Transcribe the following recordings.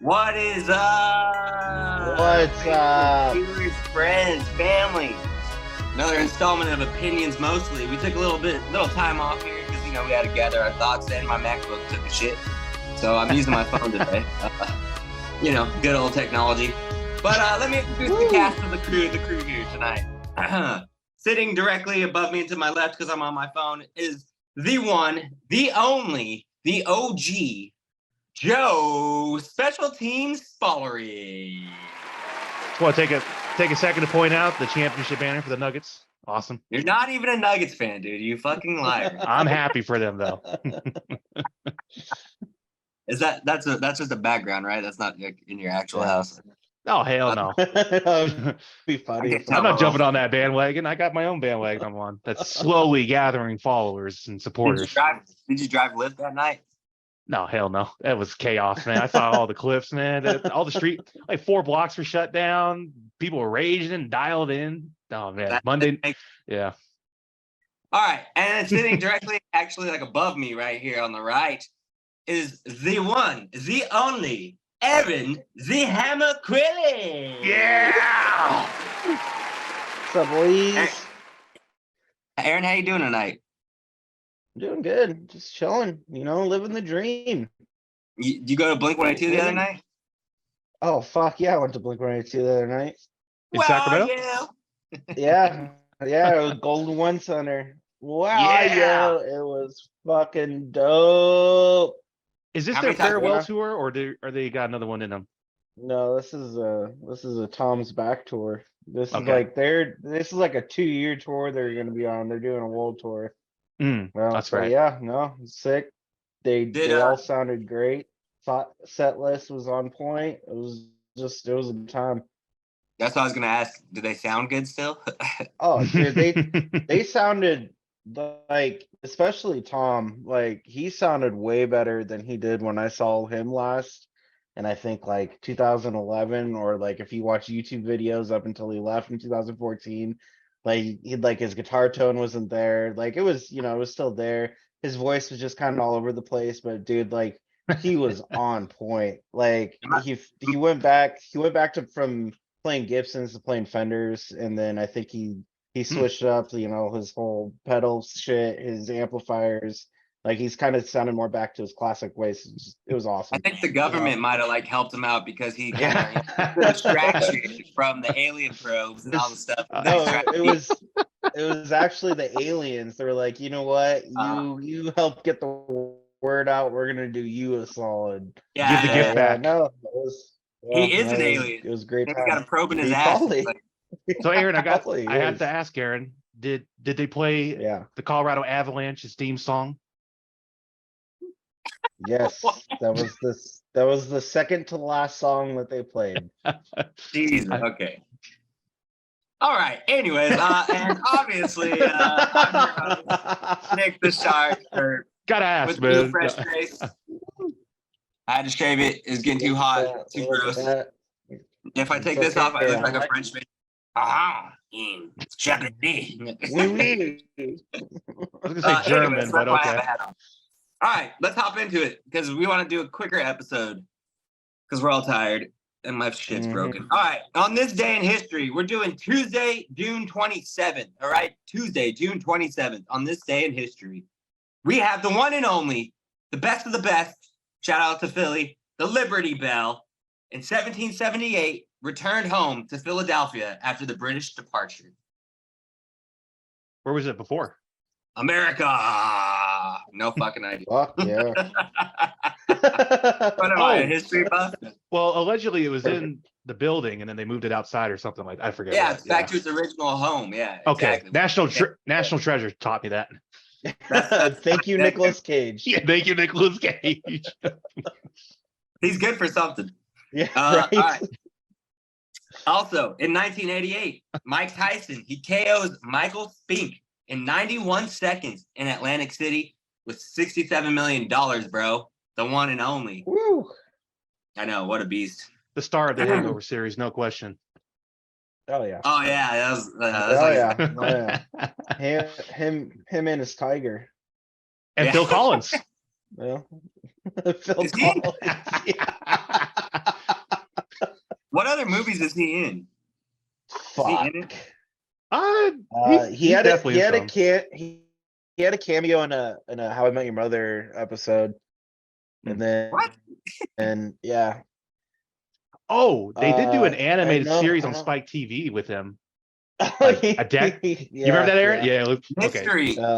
What is up? What's up? Viewers, friends, family. Another installment of Opinions Mostly. We took a little time off here because, we had to gather our thoughts, and my MacBook took a shit. So I'm using my phone today. Good old technology. But let me introduce the cast of the crew here tonight. Sitting directly above me and to my left, because I'm on my phone, is the one, the only, the OG, Joe Special Teams Spollery. Well, take a second to point out the championship banner for the Nuggets. Awesome. You're not even a Nuggets fan, dude. You fucking liar. I'm happy for them though. That's just a background, right? That's not in your actual house. Oh hell no. Be funny. I'm not jumping on that bandwagon. I got my own bandwagon I'm on. That's slowly gathering followers and supporters. Did you drive Lyft that night? No, hell no. That was chaos, man. I saw all the clips, man. All the street, like 4 blocks were shut down. People were raging and dialed in. Oh man, Monday. Yeah. All right, and sitting directly, actually, like above me, right here on the right, is the one, the only, Aaron the Hammer Quilly. Yeah. What's up, boys? Aaron, how you doing tonight? Doing good. Just chilling. Living the dream. You go to Blink-182 the other night? Oh fuck yeah! I went to Blink-182 the other night. In Sacramento? Yeah. It was Golden One Center. Wow, Yeah. it was fucking dope. Is this How their many times- farewell tour, or are they got another one in them? No, this is a Tom's back tour. This is Okay. this is like a 2-year tour they're gonna be on. They're doing a world tour. Well, That's so right. yeah, no, sick. They all sounded great. Set list was on point. It was a good time. That's what I was gonna ask. Do they sound good still? Oh, dude, they sounded like, especially Tom, like he sounded way better than he did when I saw him last. And I think like 2011, or like if you watch YouTube videos up until he left in 2014, like his guitar tone wasn't there. Like it was, it was still there. His voice was just kind of all over the place, but dude, like he was on point. Like he went back from playing Gibsons to playing Fenders, and then I think he switched up, his whole pedals shit, his amplifiers. Like he's kind of sounded more back to his classic ways. It was awesome. I think the government might have helped him out because he kind of distraction from the alien probes and all the stuff. No, it was actually the aliens. They were like, you know what? You help get the word out. We're gonna do you a solid. Give the gift back. No, it was. He is an alien. It was great. He's got a probe in his ass. So Aaron, I have to ask Aaron, did they play the Colorado Avalanche's theme song? Yes, that was the second to last song that they played. Jeez, okay. All right. Anyways, and obviously, Nick the Shark. Gotta ask, with man. fresh face. I had to shave it. It's getting too hot, too gross. If I take this off, I look like a French man. Aha! Chocolate. I was gonna say German, but okay. All right, let's hop into it because we want to do a quicker episode because we're all tired and my shit's broken. All right, on this day in history, we're doing Tuesday, June 27th. All right, Tuesday, June 27th. On this day in history, we have the one and only, the best of the best. Shout out to Philly, the Liberty Bell, in 1778, returned home to Philadelphia after the British departure. Where was it before? America. No fucking idea. Fuck yeah. What am I, a history buff? Well, allegedly it was in the building and then they moved it outside or something like that. I forget. Yeah, it's back to its original home. Yeah. Okay. Exactly. National Treasure taught me that. Thank you, Nicolas Cage. Yeah, thank you, Nicolas Cage. He's good for something. Yeah. All right. Also, in 1988, Mike Tyson, he KOs Michael Spink in 91 seconds in Atlantic City with $67 million, bro. The one and only. Woo. I know, what a beast. The star of the Hangover series, no question. Oh yeah. Oh yeah, that was Him and his tiger. And Phil Collins. Yeah. Phil Collins. What other movies is he in? Is he in Fuck. it? He had definitely in some. he had a cameo in a How I Met Your Mother episode, and then What? yeah. Oh, they did do an I animated know, series I on know. Spike TV with him. Like a deck. You remember that, Aaron? Yeah. Okay.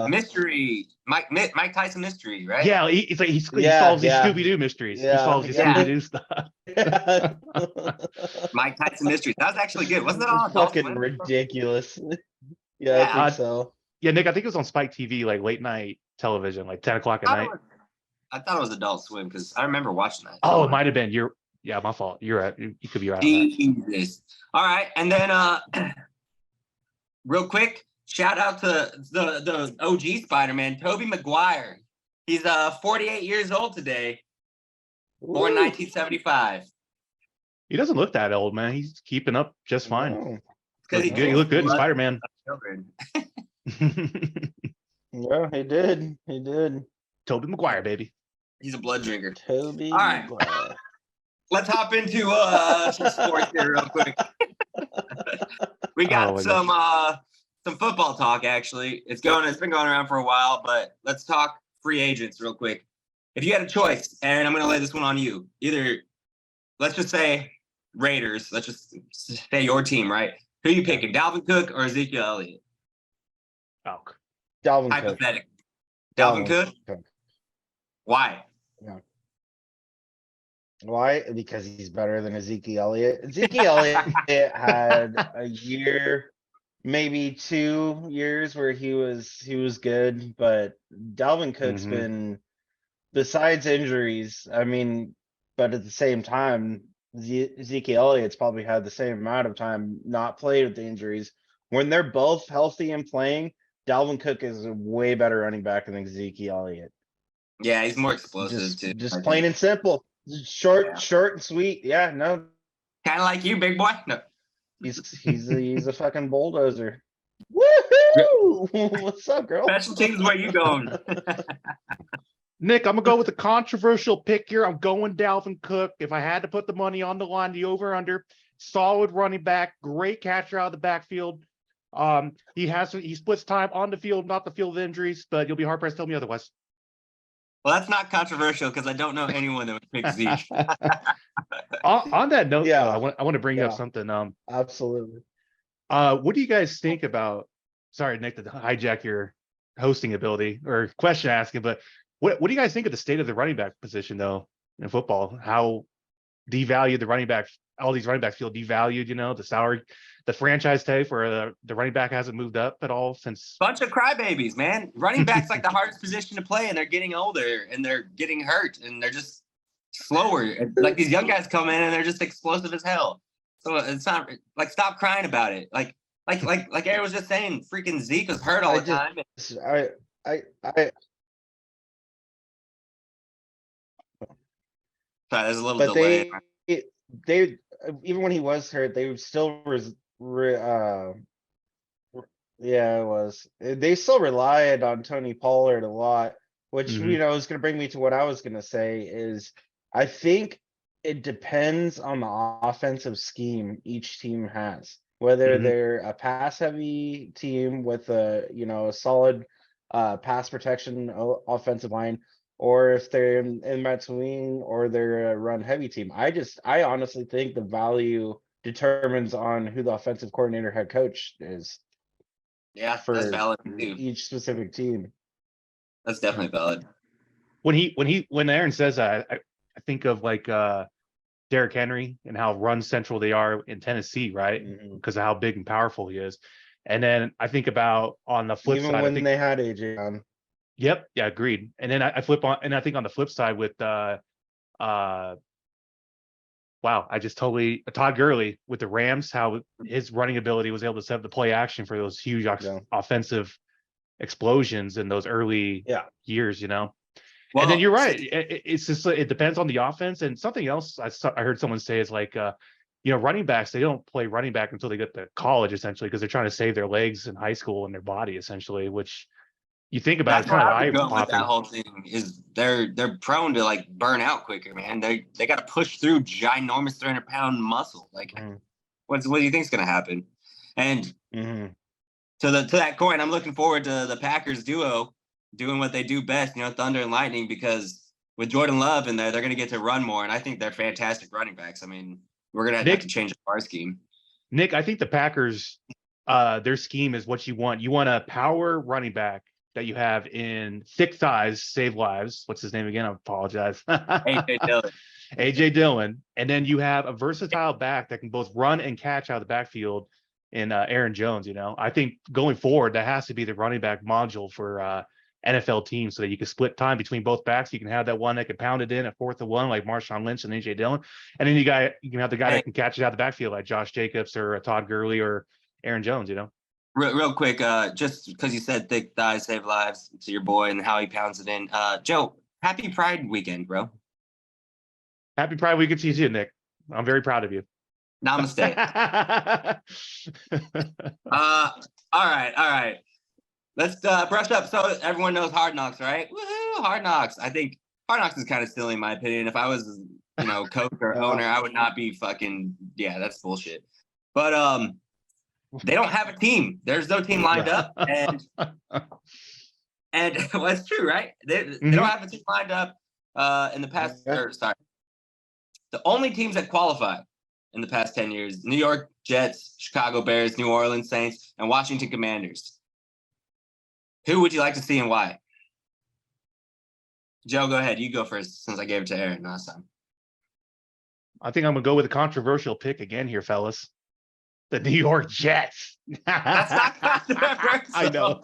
Mystery. Mike Tyson mystery, right? Yeah, it's like he Yeah, solves these yeah. Scooby Doo mysteries. He Yeah, solves these yeah. Scooby Doo stuff. Mike Tyson mystery. That was actually good. Wasn't that on Adult Fucking Swim? ridiculous. Yeah, I Yeah. think so. Yeah, Nick, I think it was on Spike TV, like late night television, like 10 o'clock at night. I thought it was Adult Swim because I remember watching that. Oh, it might have been. Yeah, my fault. You're right. You could be right on that. Jesus. All right, and then real quick, shout out to the OG Spider-Man, Tobey Maguire. He's 48 years old today, born 1975. He doesn't look that old, man. He's keeping up just fine. No. He looked good in Spider-Man. Yeah, he did. He did. Tobey Maguire, baby. He's a blood drinker. Tobey All right. Maguire. Let's hop into some sports here real quick. We got some football talk, actually. It's been going around for a while, but let's talk free agents real quick. If you had a choice, Aaron, I'm going to lay this one on you. Either, let's just say Raiders. Let's just say your team, right? Who are you picking, Dalvin Cook or Ezekiel Elliott? Oh, Dalvin Cook. Hypothetical. Dalvin Cook? Why? Yeah. Why? Because he's better than Ezekiel Elliott. Ezekiel Elliott had a year, maybe 2 years where he was good, but Dalvin Cook's been, besides injuries, I mean, but at the same time, Ezekiel Elliott's probably had the same amount of time not played with the injuries. When they're both healthy and playing, Dalvin Cook is a way better running back than Ezekiel Elliott. Yeah, he's more explosive too. Just plain and simple. Short and sweet. Yeah, no. Kind of like you, big boy. No. He's a fucking bulldozer. Woohoo! What's up, girl? Special teams, where you going? Nick, I'm gonna go with a controversial pick here. I'm going Dalvin Cook. If I had to put the money on the line, the over/under, solid running back, great catcher out of the backfield. He splits time on the field, not the field of injuries, but you'll be hard pressed to tell me otherwise. Well, that's not controversial because I don't know anyone that would pick Zeke. On that note, Yeah. I want to bring up something. Absolutely. What do you guys think about? Sorry, Nick, to hijack your hosting ability or question asking, but what do you guys think of the state of the running back position though in football? How devalued the running backs? All these running backs feel devalued. You know, the salary, the franchise tag for the running back hasn't moved up at all since. Bunch of crybabies, man. Running back's like the hardest position to play, and they're getting older, and they're getting hurt, and they're just slower. Like these young guys come in, and they're just explosive as hell. So it's not like, stop crying about it. Like Aaron was just saying, freaking Zeke was hurt all the time. Sorry, There's a little but delay. they even when he was hurt, they would still yeah, it was. They still relied on Tony Pollard a lot, which is going to bring me to what I was going to say is I think it depends on the offensive scheme each team has. Whether they're a pass heavy team with a solid pass protection offensive line, or if they're in between, or they're a run heavy team. I honestly think the value determines on who the offensive coordinator head coach is. Yeah, for that's valid too. Each specific team. That's definitely valid. When Aaron says that, I think of like Derrick Henry and how run central they are in Tennessee, right? Because of how big and powerful he is. And then I think about on the flip side, when they had AJ on. Yep. Yeah, agreed. And then I flip on, and I think on the flip side with wow, I just totally Todd Gurley with the Rams, how his running ability was able to set up the play action for those huge offensive explosions in those early years, Well, and then you're right. It's just it depends on the offense. And something else I heard someone say is like, running backs, they don't play running back until they get to college essentially because they're trying to save their legs in high school and their body essentially, which You think about That's it, kind where of I would eye go with that popping. whole thing. Is they're prone to like burn out quicker, man. They got to push through ginormous 300-pound muscle. Like, what do you think's gonna happen? And to that point, I'm looking forward to the Packers duo doing what they do best, Thunder and Lightning, because with Jordan Love in there, they're gonna get to run more, and I think they're fantastic running backs. I mean, we're gonna have to change our scheme. Nick, I think the Packers, their scheme is what you want. You want a power running back that you have in thick thighs, save lives. What's his name again? I apologize. AJ Dillon. AJ Dillon. And then you have a versatile back that can both run and catch out of the backfield in Aaron Jones. I think going forward, that has to be the running back module for NFL teams so that you can split time between both backs. You can have that one that can pound it in at 4th and 1 like Marshawn Lynch and AJ Dillon. And then you can have the guy that can catch it out of the backfield like Josh Jacobs or Todd Gurley or Aaron Jones, Real quick, just because you said thick thighs save lives to your boy and how he pounds it in. Joe, happy Pride weekend, bro. Happy Pride weekend to you too, Nick. I'm very proud of you. Namaste. All right. Let's brush up. So everyone knows Hard Knocks, right? Woohoo, Hard Knocks. I think Hard Knocks is kind of silly in my opinion. If I was, coach or owner, I would not be that's bullshit. But they don't have a team. There's no team lined up, and well, it's true, right? They don't have a team lined up in the past. The only teams that qualify in the past 10 years: New York Jets, Chicago Bears, New Orleans Saints, and Washington Commanders. Who would you like to see and why? Joe, go ahead. You go first since I gave it to Aaron last time. I think I'm going to go with a controversial pick again here, fellas. The New York Jets. That's not controversial. I know.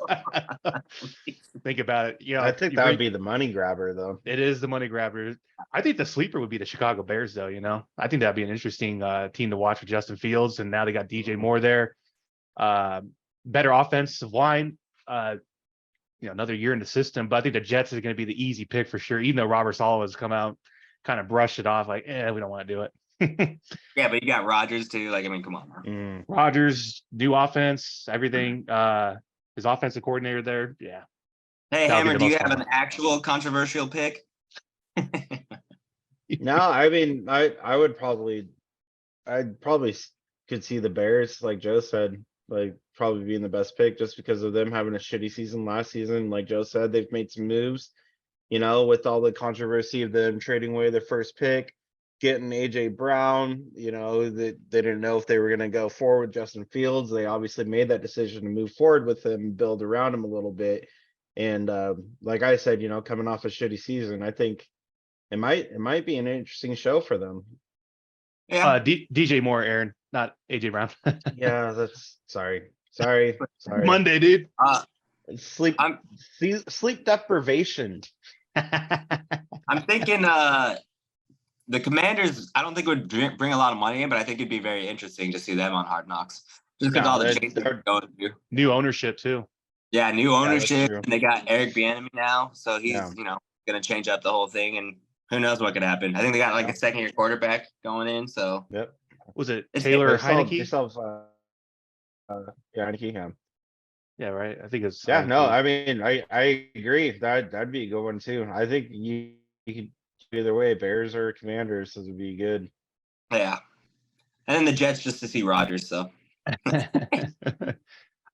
Think about it. I think that would be the money grabber, though. It is the money grabber. I think the sleeper would be the Chicago Bears, though. I think that'd be an interesting team to watch with Justin Fields, and now they got DJ Moore there. Better offensive line. Another year in the system, but I think the Jets is going to be the easy pick for sure. Even though Robert Saleh has come out, kind of brushed it off, like, we don't want to do it. Yeah, but you got Rodgers too. Like, I mean, come on. Rodgers, new offense, everything. His offensive coordinator there. Yeah. Hey, Hammer, do you have an actual controversial pick? No, I mean, I'd probably could see the Bears, like Joe said, like probably being the best pick just because of them having a shitty season last season. Like Joe said, they've made some moves, with all the controversy of them trading away their first pick, getting AJ Brown, that they didn't know if they were going to go forward with Justin Fields. They obviously made that decision to move forward with him, build around him a little bit. And like I said, coming off a shitty season, I think it might be an interesting show for them. Yeah. DJ Moore, Aaron, not AJ Brown. Yeah, that's sorry. Monday, dude. Sleep deprivation. I'm thinking the Commanders, I don't think would bring a lot of money in, but I think it'd be very interesting to see them on Hard Knocks. Just because all the changes they're going through. New ownership too. Yeah, new ownership, and they got Eric Bieniemy now, so he's going to change up the whole thing, and who knows what could happen. I think they got like a second-year quarterback going in, so. Yep. Was it Taylor Heineke? Heineke. Yeah, right. I think it's. Yeah, no, I mean, I agree. That'd be a good one too. I think you could either way, Bears or Commanders, this would be good. Yeah, and then the Jets just to see Rodgers. So.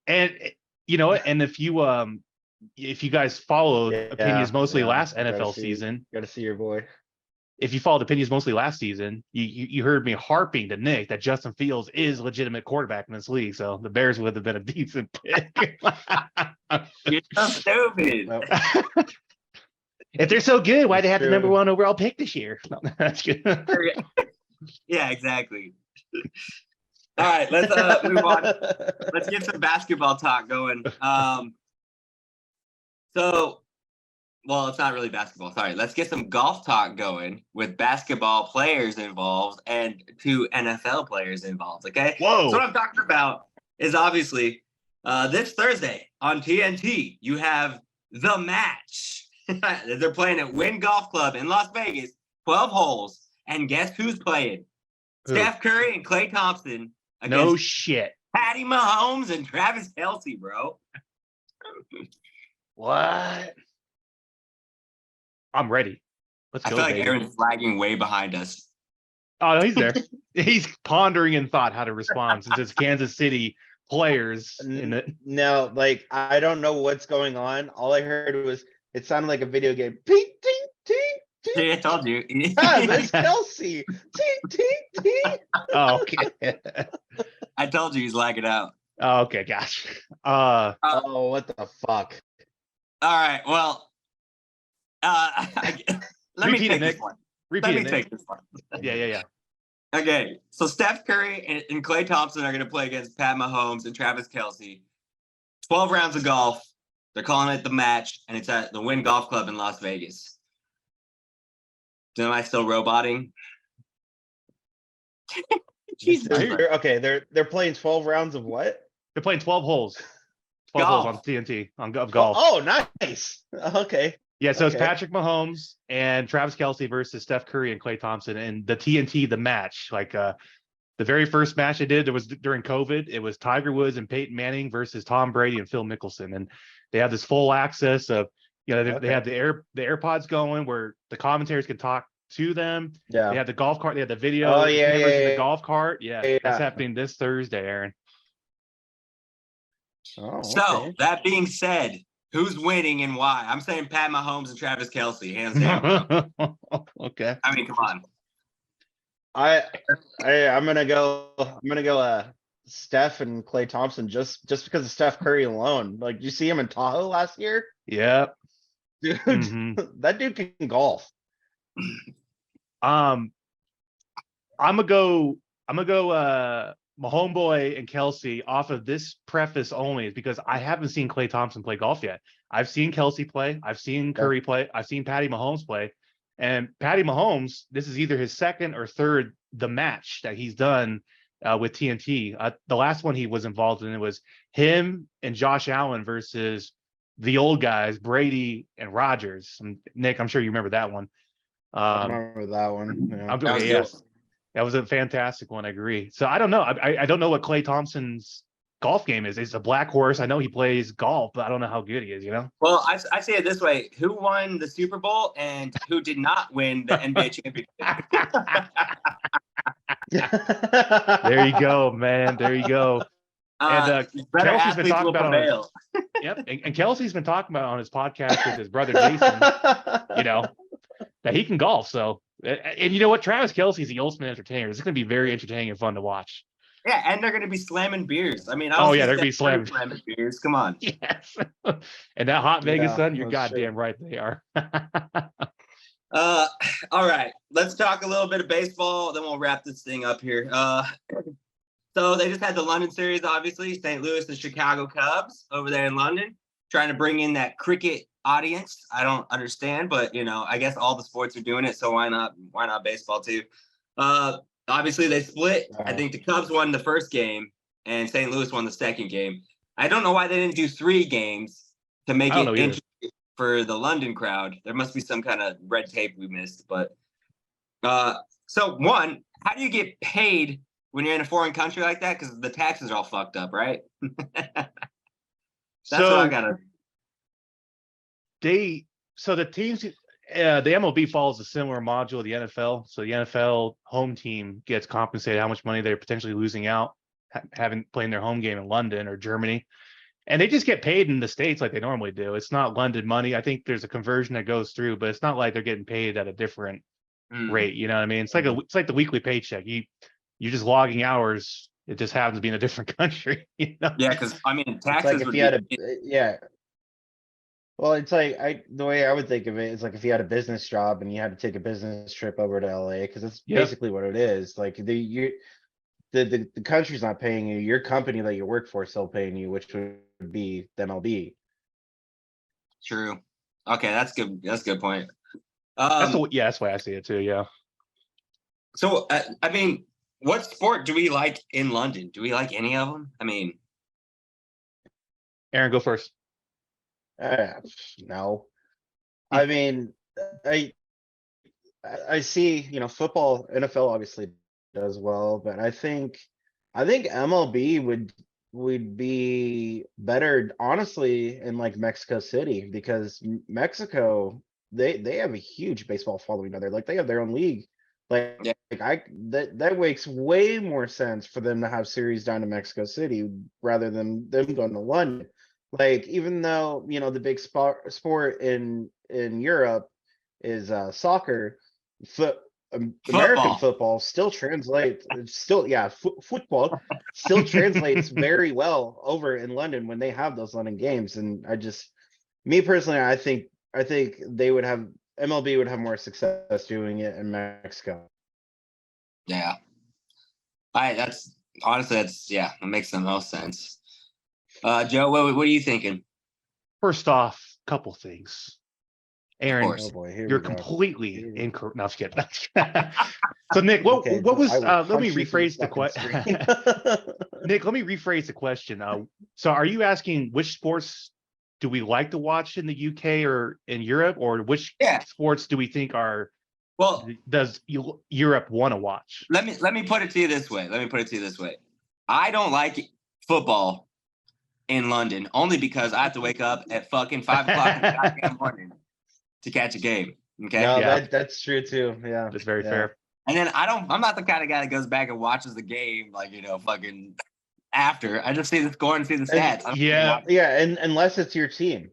And and if you guys followed Opinions Mostly last NFL season, got to see your boy. If you followed Opinions Mostly last season, you heard me harping to Nick that Justin Fields is legitimate quarterback in this league. So the Bears would have been a decent pick. You're so stupid. No. If they're so good, why they have the number 1 overall pick this year? No, that's good. Yeah, exactly. All right, let's move on. Let's get some basketball talk going. Well, it's not really basketball. Sorry. Let's get some golf talk going with basketball players involved and 2 NFL players involved. Okay. Whoa. So what I'm talking about is obviously this Thursday on TNT, you have the match. They're playing at Wynn Golf Club in Las Vegas, 12 holes. And guess who's playing? Who? Steph Curry and Klay Thompson. No shit. Patty Mahomes and Travis Kelce, bro. What? I'm ready. Let's I go, feel like baby. Aaron's flagging way behind us. Oh, no, he's there. He's pondering in thought how to respond since it's Kansas City players in it. No, like I don't know what's going on. All I heard was it sounded like a video game. Ting, ting, ting, ting. See, I told you. Travis Kelsey. Ting, ting, ting. Oh, okay. I told you he's lagging out. Oh, okay, gosh. Oh, what the fuck? All right. Well, let me Repeat it, take this Nick. one. Repeat Let it, me Nick. take this one. Yeah. Okay. So Steph Curry and Klay Thompson are going to play against Pat Mahomes and Travis Kelsey. 12 rounds of golf. They're calling it the match, and it's at the Wynn Golf Club in Las Vegas. Am I still roboting? Jesus. Okay, they're playing 12 rounds of what? They're playing 12 holes. 12 holes on TNT of golf. Oh, nice. Okay. Yeah, so it's Okay. Patrick Mahomes and Travis Kelsey versus Steph Curry and Klay Thompson, and the TNT, the match. Like the very first match they did, it was during COVID. It was Tiger Woods and Peyton Manning versus Tom Brady and Phil Mickelson, and they had this full access of, they had the AirPods going where the commentators could talk to them. Yeah. They had the golf cart. They had the video Oh, yeah, cameras in yeah. the golf cart. Yeah, Yeah. that's happening this Thursday, Aaron. Oh, So okay. that being said, who's winning and why? I'm saying Pat Mahomes and Travis Kelsey, hands down. Okay. I mean, come on. I'm gonna go Steph and Klay Thompson just because of Steph Curry alone. Like, you see him in Tahoe last year? Yep. Dude, that dude can golf. I'm gonna go my homeboy and Kelsey off of this preface only is because I haven't seen Klay Thompson play golf yet. I've seen Kelsey play, I've seen Curry play, I've seen Patty Mahomes play. And Patty Mahomes, this is either his second or third the match that he's done with TNT. The last one he was involved in, it was him and Josh Allen versus the old guys, Brady and Rodgers. Nick, I'm sure you remember that one. I remember that one. Yeah. Yes. That was a fantastic one. I agree. So I don't know. I don't know what Klay Thompson's golf game is. He's a black horse. I know he plays golf, but I don't know how good he is, Well, I say it this way. Who won the Super Bowl and who did not win the NBA championship? There you go, man. There you go. And Kelsey's been talking about and Kelsey's been talking about on his podcast with his brother Jason, that he can golf. So, and you know what? Travis Kelsey's the ultimate entertainer. It's going to be very entertaining and fun to watch. Yeah, and they're going to be slamming beers. I mean, they're going to be slamming beers. Come on. Yes. And that hot Vegas sun, you're goddamn right they are. All right, let's talk a little bit of baseball, then we'll wrap this thing up here. So they just had the London series, obviously. St. Louis and Chicago Cubs over there in London, trying to bring in that cricket audience. I don't understand, but I guess all the sports are doing it, so why not baseball too? Obviously they split. I think the Cubs won the first game and St. Louis won the second game. I don't know why they didn't do 3 games to make it interesting for the London crowd. There must be some kind of red tape we missed, but so one, how do you get paid when you're in a foreign country like that? Because the taxes are all fucked up, right? That's what I gotta. So the teams, the MLB follows a similar module of the NFL. So the NFL home team gets compensated how much money they're potentially losing out having playing their home game in London or Germany, and they just get paid in the States like they normally do. It's not London money. I think there's a conversion that goes through, but it's not like they're getting paid at a different rate. You know what I mean? It's like the weekly paycheck. You're just logging hours. It just happens to be in a different country. Yeah, because I mean, taxes. It's like if you had Well, it's like the way I would think of it is like if you had a business job and you had to take a business trip over to LA, because it's basically what it is. Like the country's not paying you, your company that you work for is still paying you, which would be the MLB. True. Okay, that's good. That's a good point. That's the way I see it too. Yeah. So I mean, what sport do we like in London? Do we like any of them? I mean, Aaron, go first. No, I mean, I see, football, NFL obviously does well, but I think MLB we'd be better, honestly, in like Mexico City, because Mexico, they have a huge baseball following out there. Like they have their own league. Like, Yeah. that makes way more sense for them to have series down in Mexico City rather than them going to London. Like, even though, the big sport in Europe is soccer, American football still translates. Football still translates very well over in London when they have those London games. And me personally, I think they would have MLB would have more success doing it in Mexico. Yeah. That makes the most sense. Joe, what are you thinking? First off, couple things. Aaron, Oh boy, you're completely incorrect. No, I'm just kidding. So Nick, what was? Let me rephrase the question. Nick, let me rephrase the question. So are you asking which sports do we like to watch in the UK or in Europe, or which sports do we think are? Well, does Europe want to watch? Let me put it to you this way. I don't like football in London only because I have to wake up at fucking 5 o'clock in the goddamn morning to catch a game. Okay. No, that's true too. Yeah. That's very fair. And then I'm not the kind of guy that goes back and watches the game like, fucking after. I just see the score and see the stats. And unless it's your team.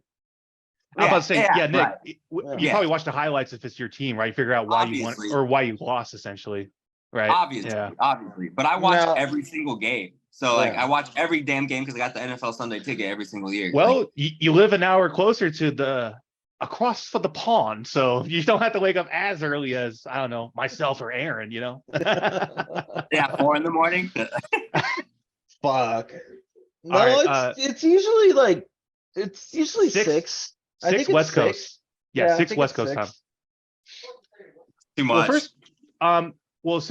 I'm about to say, Nick, right. You probably watch the highlights if it's your team, right? You figure out why you won or why you lost, essentially, right? Obviously. But I watch every single game. So, I watch every damn game because I got the NFL Sunday ticket every single year. Well, you live an hour closer to across the pond, so you don't have to wake up as early as, I don't know, myself or Aaron, 4 a.m. Fuck. No, right, it's usually it's usually 6. I think West it's Coast. 6. Yeah, 6 West Coast time. Too much. So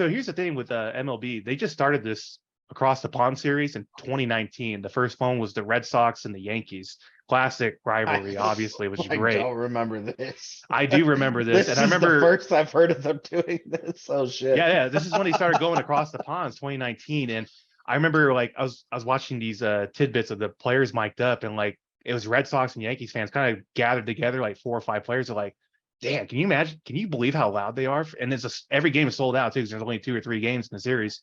here's the thing with MLB. They just started this across the pond series in 2019. The first one was the Red Sox and the Yankees. Classic rivalry, obviously, which is great. I don't remember this. I do remember this. And I remember the first I've heard of them doing this. Oh shit. Yeah. This is when they started going across the ponds, 2019. And I remember I was watching these tidbits of the players mic'd up, and it was Red Sox and Yankees fans kind of gathered together, 4 or 5 players are like, damn, can you imagine? Can you believe how loud they are? And every game is sold out too, because there's only 2 or 3 games in the series.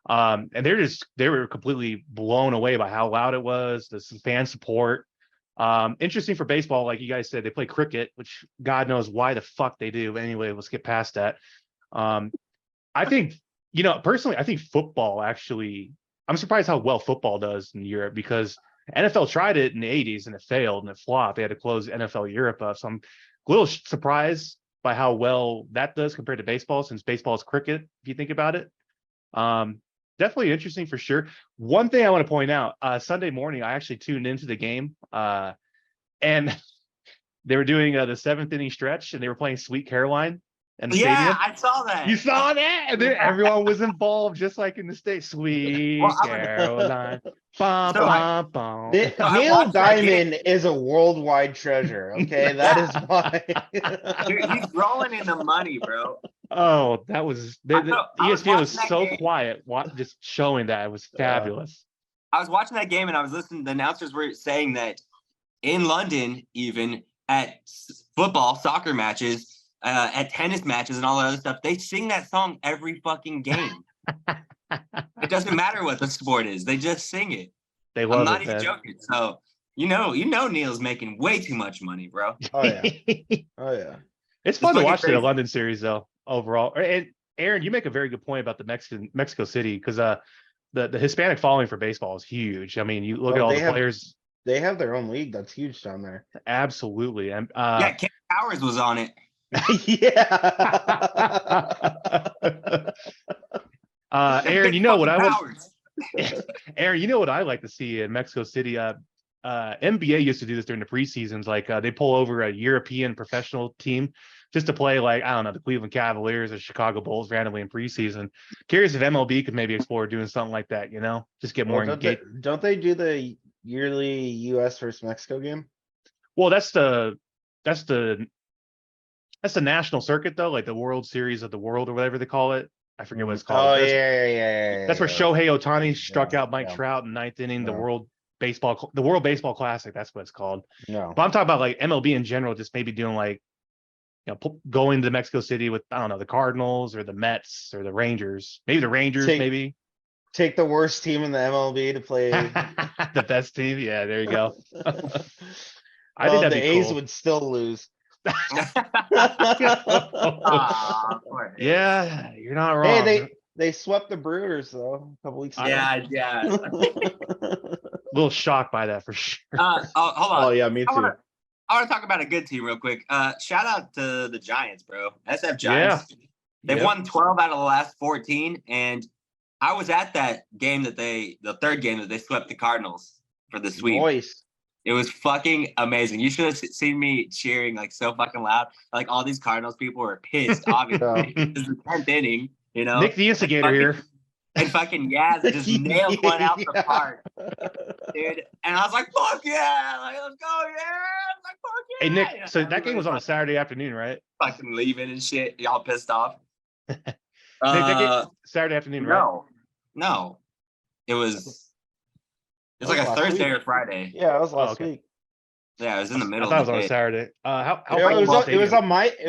And they were completely blown away by how loud it was, the fan support. Interesting for baseball, like you guys said, they play cricket, which God knows why the fuck they do. But anyway, let's get past that. I think, personally, I think football actually, I'm surprised how well football does in Europe, because NFL tried it in the 80s and it failed and it flopped. They had to close NFL Europe up. So I'm a little surprised by how well that does compared to baseball, since baseball is cricket, if you think about it. Definitely interesting for sure. One thing I want to point out, Sunday morning, I actually tuned into the game, and they were doing the 7th inning stretch, and they were playing Sweet Caroline in the stadium. Yeah, I saw that. You saw that? And then everyone was involved, just like in the state. Sweet Caroline. Bum, bum, bum. Neil Diamond is a worldwide treasure, okay? That is why. Dude, he's rolling in the money, bro. Oh, that was ESPN was so quiet, just showing that. It was fabulous. I was watching that game and I was listening. The announcers were saying that in London, even at football, soccer matches, at tennis matches and all that other stuff, they sing that song every fucking game. It doesn't matter what the sport is; they just sing it. They love I'm not even joking. So you know, Neil's making way too much money, bro. Oh yeah. It's fun to watch the London series though. Overall, and Aaron, you make a very good point about the Mexico City, because the Hispanic following for baseball is huge. I mean, you look at all the players. They have their own league that's huge down there. Absolutely, and Ken Powers was on it. Aaron, you know what Aaron, you know what I like to see in Mexico City. NBA used to do this during the preseasons. They pull over a European professional team just to play, I don't know, the Cleveland Cavaliers or Chicago Bulls randomly in preseason. Curious if MLB could maybe explore doing something like that, just get more engaged. Don't they do the yearly US versus Mexico game? Well, that's the national circuit though, like the World Series of the World or whatever they call it. I forget what it's called. Oh yeah. That's where Shohei Ohtani struck out Mike yeah. Trout in ninth inning. The Yeah. World Baseball Classic. That's what it's called. No. But I'm talking about like MLB in general, just maybe doing like, going to Mexico City with, I don't know, the Cardinals or the Mets or the Rangers. Maybe the Rangers. Maybe take the worst team in the MLB to play the best team. Yeah, there you go. I well, think that'd the be A's cool. would still lose. Yeah, you're not wrong. Hey, they swept the Brewers though a couple weeks ago. Yeah. Little shocked by that for sure. Hold on. Oh yeah, me too. I want to talk about a good team real quick. Shout out to the Giants, bro. SF Giants. Yeah. They've won 12 out of the last 14, and I was at that game the third game that they swept the Cardinals for the sweep. Voice. It was fucking amazing. You should have seen me cheering like so fucking loud. Like all these Cardinals people were pissed, obviously. It's the 10th inning, Nick the instigator here. And fucking Yaz just nailed one out the park, dude. And I was like, fuck yeah. Like, let's go, yeah. Like, fuck yeah. Hey, Nick, so that game was on a Saturday afternoon, right? Fucking leaving and shit. Y'all pissed off. Nick, that game, Saturday afternoon, right? No. It was like a Thursday or Friday. Yeah, it was last week. Yeah, it was in the middle. I thought it was on a Saturday. It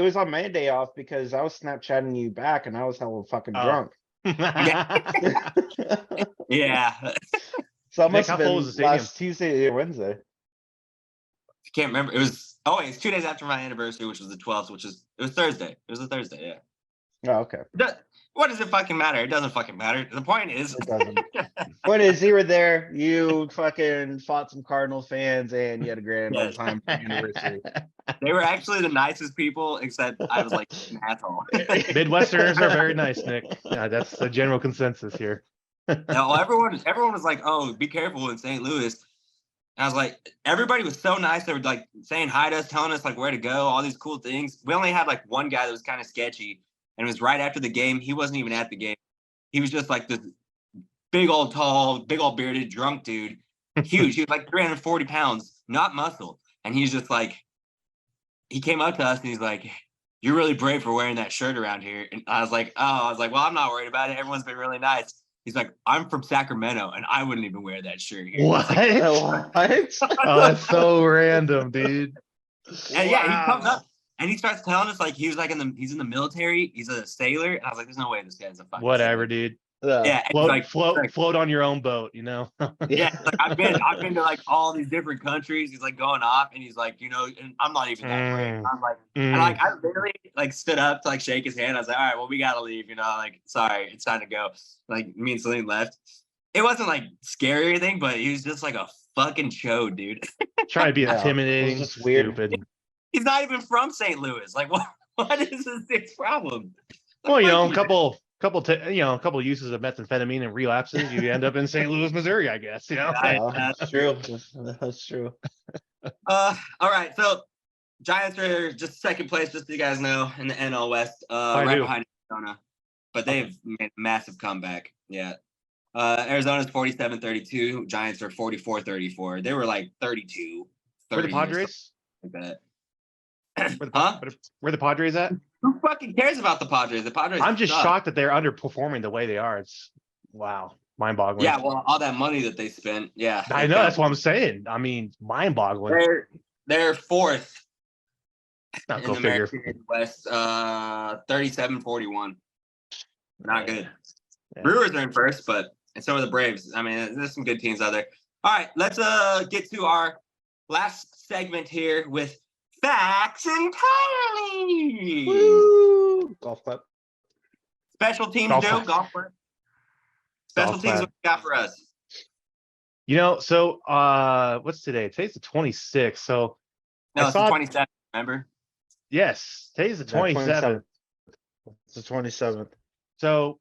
was on my day off because I was Snapchatting you back and I was hella fucking drunk. Yeah. So it must have been last Tuesday or Wednesday. I can't remember. It's 2 days after my anniversary, which was the 12th, it was Thursday. It was a Thursday, yeah. Oh, okay. What does it fucking matter? It doesn't fucking matter. The point is, it doesn't. Point is, you were there. You fucking fought some Cardinal fans, and you had a grand old time anniversary. They were actually the nicest people, except I was like an asshole. Midwesterners are very nice, Nick. Yeah, that's the general consensus here. No, everyone was like, "Oh, be careful in St. Louis." And I was like, everybody was so nice. They were like saying hi to us, telling us like where to go, all these cool things. We only had like one guy that was kind of sketchy. And it was right after the game. He wasn't even at the game. He was just like this big old tall, big old bearded drunk dude. Huge. He was like 340 pounds, not muscle. And he's just like, he came up to us and he's like, "You're really brave for wearing that shirt around here." And I was like, well, I'm not worried about it. Everyone's been really nice. He's like, "I'm from Sacramento and I wouldn't even wear that shirt here." What? What? Oh, that's so random, dude. And yeah, he comes up. And he starts telling us like he's in the military, he's a sailor, and I was like, "There's no way this guy's a fucking whatever, sailor. Dude." Yeah, float on your own boat, Yeah, like I've been to like all these different countries. He's like going off, and he's like, and I'm not even that brave. I'm like, and like I literally like stood up to like shake his hand. I was like, "All right, well, we gotta leave," like, "Sorry, it's time to go." Like me and Celine left. It wasn't like scary or anything, but he was just like a fucking chode, dude. Trying to be intimidating. It's just weird. Stupid. He's not even from St. Louis. Like, what is this problem? Well, a couple uses of methamphetamine and relapses, you end up in St. Louis, Missouri, I guess. That's true. That's true. All right. So Giants are just second place, just so you guys know, in the NL West, right behind Arizona. But they've made a massive comeback. Yeah. Arizona's 47-32. Giants are 44-34. They were like 32. Where the Padres? Like that. Where the Padres at? Who fucking cares about the Padres? The Padres. I'm just shocked that they're underperforming the way they are. It's mind-boggling. Yeah, well, all that money that they spent. Yeah, I know. That's what I'm saying. I mean, mind-boggling. They're fourth in the American West. 37-41. Not good. Yeah. Brewers are in first, but and so are the Braves. I mean, there's some good teams out there. All right, let's get to our last segment here with Facts Entirely. Woo! Golf clap. Special teams, Joe. Golf clap. Special teams, what you got for us? So what's today? Today's the 26th. So no, it's the 27th, remember? Yes, today's the 27th. It's the 27th. So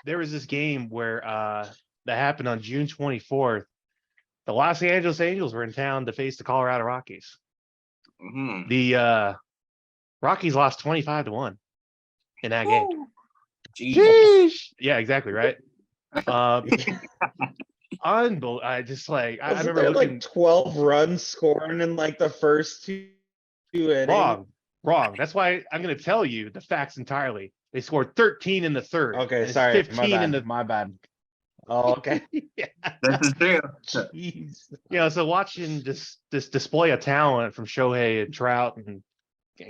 there was this game where that happened on June 24th. The Los Angeles Angels were in town to face the Colorado Rockies. Mm-hmm. The Rockies lost 25-1 in that game. Jeez. Yeah, exactly, right? Unbelievable. I remember looking like 12 runs scoring in like the first two innings. Wrong. That's why I'm going to tell you the facts entirely. They scored 13 in the third. Okay, and sorry, 15 in the. my bad. Oh, okay. Yeah. This is true. Jeez. So watching this display of talent from Shohei and Trout and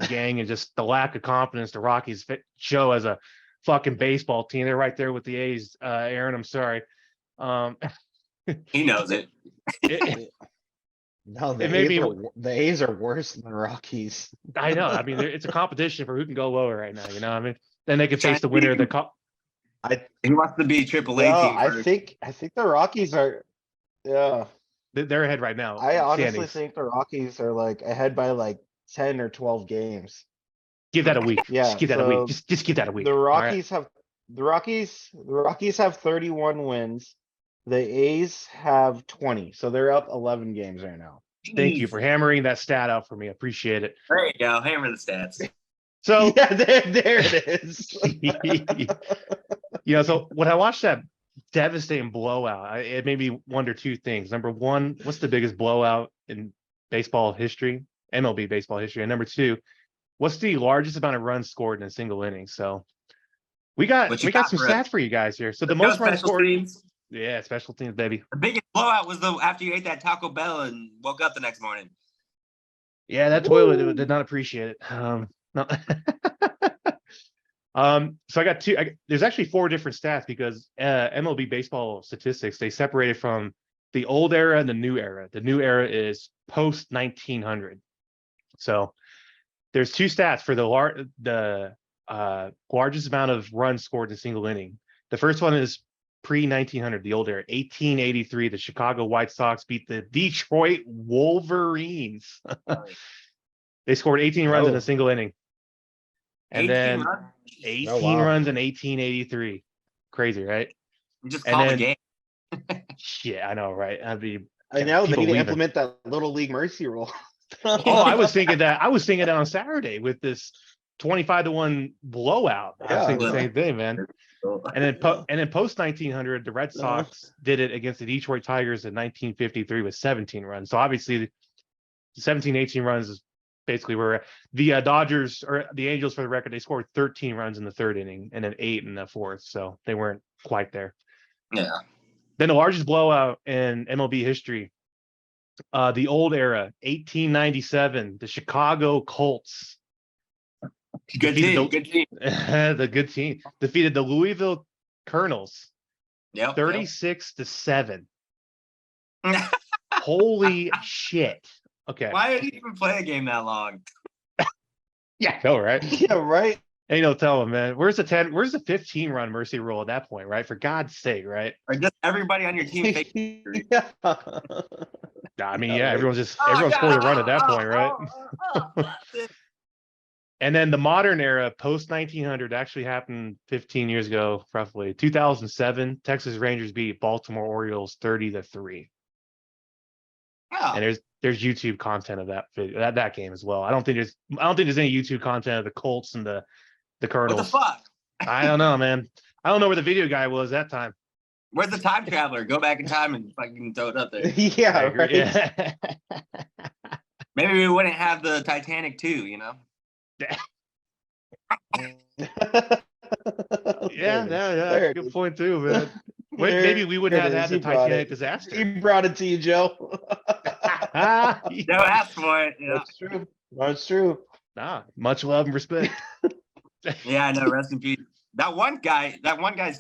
gang, and just the lack of confidence the Rockies show as a fucking baseball team. They're right there with the A's. Aaron, I'm sorry. He knows it. No, It made me. The A's are worse than the Rockies. I know. I mean, it's a competition for who can go lower right now. I mean, then they can face the winner of the cup. He wants to be AAA team. I think the Rockies are. Yeah, They're ahead right now. I honestly standings. think the Rockies are like ahead by like 10 or 12 games. Give that a week. Yeah, just give that a week. Just give that a week. The Rockies have 31 wins. The A's have 20, so they're up 11 games right now. Thank you for hammering that stat out for me. I appreciate it. There you go. Hammer the stats. So yeah, there it is. So when I watched that devastating blowout, it made me wonder two things. Number one, what's the biggest blowout in baseball history, MLB baseball history? And number two, what's the largest amount of runs scored in a single inning? So we got some stats for you guys here. So the most runs scored. Yeah, special teams, baby. The biggest blowout was after you ate that Taco Bell and woke up the next morning. Yeah, that toilet did not appreciate it. No. So I got two. There's actually four different stats because MLB baseball statistics, they separated from the old era and the new era. The new era is post 1900. So there's two stats for the largest amount of runs scored in a single inning. The first one is pre-1900, the old era, 1883. The Chicago White Sox beat the Detroit Wolverines. They scored 18 runs in a single inning. And 18 then runs? 18 runs in 1883. Crazy, right? You just call the game. Yeah, I know, right? I know they need to implement that little league mercy rule. I was thinking that on Saturday with this 25-1 blowout. I was thinking the same thing, man. And then post 1900, the Red Sox did it against the Detroit Tigers in 1953 with 17 runs. So obviously, 17, 18 runs is basically where the Dodgers or the Angels, for the record, they scored 13 runs in the third inning and then 8 in the fourth. So they weren't quite there. Yeah. Then the largest blowout in MLB history, the old era, 1897, the Chicago Colts. Good team. The good team defeated the Louisville Colonels. 36-7. Holy shit. Okay. Why did he even play a game that long? Yeah, no, right? Yeah, right. Ain't no telling, man. Where's the 15-run mercy rule at that point, right? For God's sake, right? Or just everybody on your team fake. Yeah. I mean, yeah, everyone's scored a run at that point, right? And then the modern era, post 1900, actually happened 15 years ago, roughly 2007. Texas Rangers beat Baltimore Orioles 30-3. Oh. And there's YouTube content of that game as well. I don't think there's any YouTube content of the Colts and the Colonels. What the fuck? I don't know, man. I don't know where the video guy was that time. Where's the time traveler? Go back in time and fucking throw it up there. Yeah, right. Yeah. Maybe we wouldn't have the Titanic too, you know? Yeah. Good point too, man. Maybe we wouldn't have had the Titanic disaster. He brought it to you, Joe. No, ask for it. Yeah. That's true. That's true. Nah, much love and respect. Yeah, I know. Rest in peace. That one guy's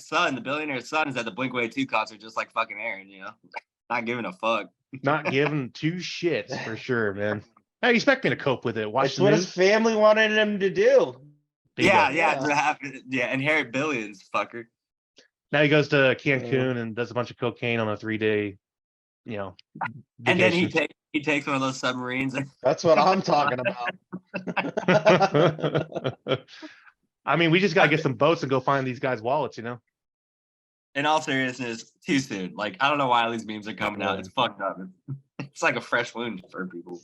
son, the billionaire's son, is at the Blink-182 concert, just like fucking Aaron. You know, not giving a fuck. Not giving two shits for sure, man. How do you expect me to cope with it? That's what his family wanted him to do. Yeah. Inherit billions, fucker. Now he goes to Cancun and does a bunch of cocaine on a 3-day, vacation. And then he takes one of those submarines. That's what I'm talking about. I mean, we just gotta get some boats and go find these guys' wallets, you know. In all seriousness, too soon. Like, I don't know why all these memes are coming out. It's fucked up. It's like a fresh wound for people.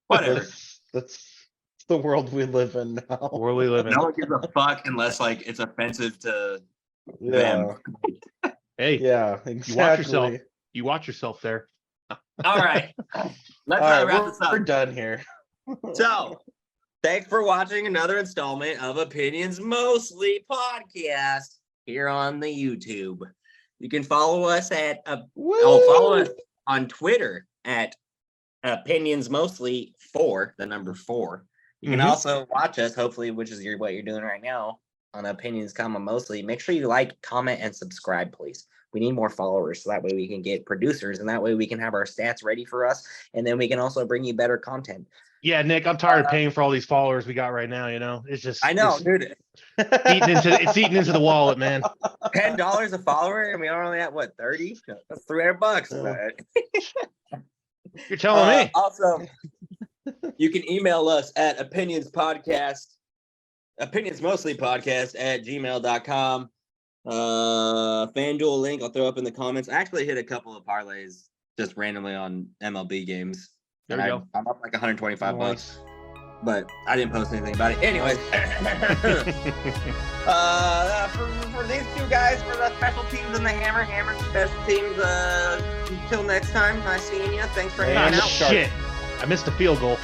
Whatever. That's the world we live in now. The world we live in. No one gives a fuck unless like it's offensive to them. Hey, yeah, exactly. You watch yourself there. All right. Let's wrap this up. We're done here. So, Thanks for watching another installment of Opinions Mostly podcast here on the YouTube. You can follow us at follow us on Twitter at Opinions Mostly 4, the number 4. You can also watch us, hopefully, which is what you're doing right now on Opinions, Mostly. Make sure you like, comment, and subscribe, please. We need more followers so that way we can get producers and that way we can have our stats ready for us. And then we can also bring you better content. Yeah, Nick, I'm tired of paying for all these followers we got right now. You know, it's just, I know, dude. It's eating into the wallet, man. $10 a follower, and we are only at what, 30? That's $300. You're telling me. Also, you can email us at opinionsmostlypodcast@gmail.com. FanDuel link I'll throw up in the comments. I actually hit a couple of parlays just randomly on MLB games. There we go. I'm up like $125, but I didn't post anything about it. Anyways, for these two guys, for the special teams and the Hammer special teams, until next time, nice seeing you. Thanks for hanging out. Shit, I missed a field goal.